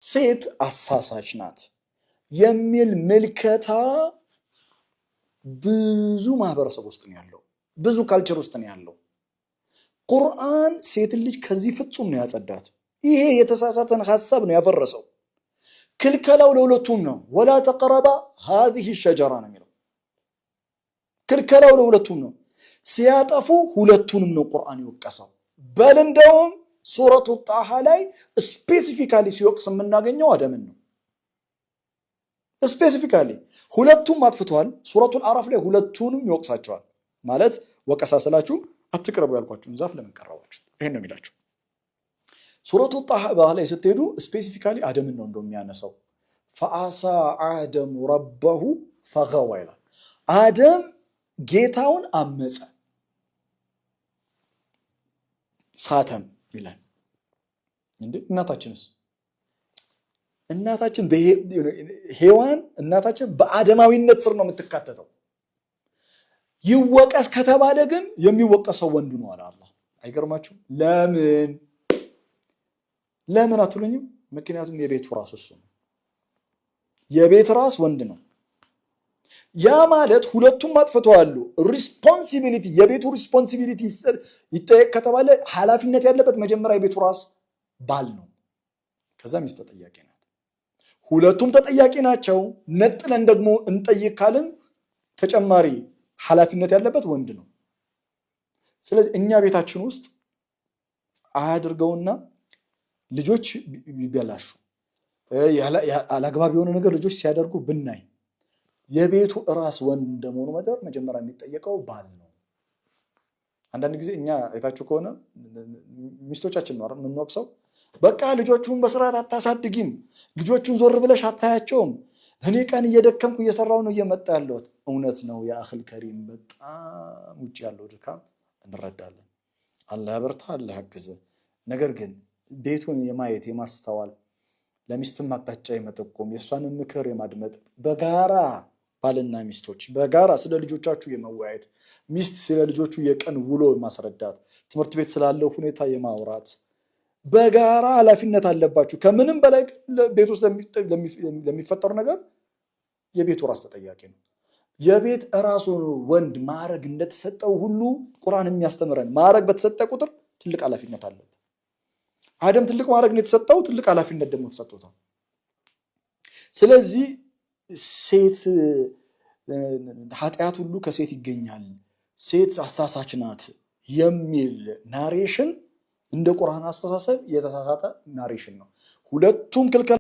ሴት አሳሳች ናት የሚል ምልከታ ብዙ ማህበረሰብ ውስጥ ነው ያለው፣ ብዙ ካልቸር ውስጥ ነው ያለው። ቁርአን ሴት ልጅ ከዚህ ፍጹም ነው ያጸዳት። ይሄ የተሳሳተን ሐሳብ ነው ያፈረሰው። ክልከላው ለሁለቱም ነው። ወላ ተቀረባ هذه الشجرة ነው የሚለው። ክልከላው ለሁለቱም ነው። ሲያጠፉ ሁለቱንም ነው ቁርአን ይወቀሰው። በል እንደውም ሱረቱ ጣሃ ላይ ስፔሲፊካሊ ሲወቅስ የምናገኘው አደምን ነው። ስፔሲፊካሊ ሁለቱም አጥፍተዋል። ሱረቱል አዕራፍ ላይ ሁለቱንም ይወቅሳቸዋል። ማለት ወቀሳ ስላችሁ አትቅረቡ ያልኳችሁን ዛፍ ለምን ቀረባችሁ? ይሄን ነው የሚላችሁ። ሱረቱ ጣሃ ላይ ስትሄዱ ስፔሲፊካሊ አደምን ነው እንደሚያነሳው። ፈአሳ አደም ረበሁ ፈገዋ ይላል። አደም ጌታውን አመፀ ሳተም ይላል። እንዴ እናታችንስ? እናታችን ሔዋን እናታችን በአደማዊነት ስር ነው የምትካተተው። ይወቀስ ከተባለ ግን የሚወቀሰው ወንዱ ነው አለ አላህ። አይገርማችሁም? ለምን አትሉኝም? ምክንያቱም የቤቱ ራስ እሱ ነው። የቤት ራስ ወንድ ነው። ያ ማለት ሁለቱም አጥፍተዋል። ሪስፖንሲቢሊቲ የቤቱ ሪስፖንሲቢሊቲ ይጠየቅ ከተባለ ኃላፊነት ያለበት መጀመሪያ የቤቱ ራስ ባል ነው። ከዛ ሚስት ተጠያቂ ናት። ሁለቱም ተጠያቂ ናቸው። ነጥለን ደግሞ እንጠይቅ ካልን ተጨማሪ ኃላፊነት ያለበት ወንድ ነው። ስለዚህ እኛ ቤታችን ውስጥ አያድርገውና ልጆች ቢበላሹ አላግባብ የሆነ ነገር ልጆች ሲያደርጉ ብናይ የቤቱ ራስ ወንድ እንደመሆኑ መጠን መጀመሪያ የሚጠየቀው ባል ነው። አንዳንድ ጊዜ እኛ አይታችሁ ከሆነ ሚስቶቻችን ነው አይደል የምንወቅሰው። በቃ ልጆቹን በስርዓት አታሳድጊም፣ ልጆቹን ዞር ብለሽ አታያቸውም፣ እኔ ቀን እየደከምኩ እየሰራው ነው እየመጣ ያለሁት። እውነት ነው የአኽል ከሪም በጣም ውጭ ያለው ድካም እንረዳለን። አላህ ያበርታ፣ አላህ ያግዝ። ነገር ግን ቤቱን የማየት የማስተዋል ለሚስትም አቅጣጫ የመጠቆም የእሷንም ምክር የማድመጥ በጋራ ባልና ሚስቶች በጋራ ስለ ልጆቻችሁ የመወያየት ሚስት ስለ ልጆቹ የቀን ውሎ የማስረዳት ትምህርት ቤት ስላለው ሁኔታ የማውራት በጋራ ኃላፊነት አለባችሁ። ከምንም በላይ ቤት ውስጥ ለሚፈጠሩ ነገር የቤቱ ራስ ተጠያቂ ነው። የቤት ራሱ ወንድ ማዕረግ እንደተሰጠው ሁሉ ቁርአን የሚያስተምረን ማዕረግ በተሰጠ ቁጥር ትልቅ ኃላፊነት አለበት። አደም ትልቅ ማዕረግ ነው የተሰጠው፣ ትልቅ ኃላፊነት ደግሞ ተሰጥቶታል። ስለዚህ ሴት ኃጢአት ሁሉ ከሴት ይገኛል፣ ሴት አሳሳች ናት የሚል ናሬሽን እንደ ቁርአን አስተሳሰብ የተሳሳተ ናሬሽን ነው። ሁለቱም ክልከላ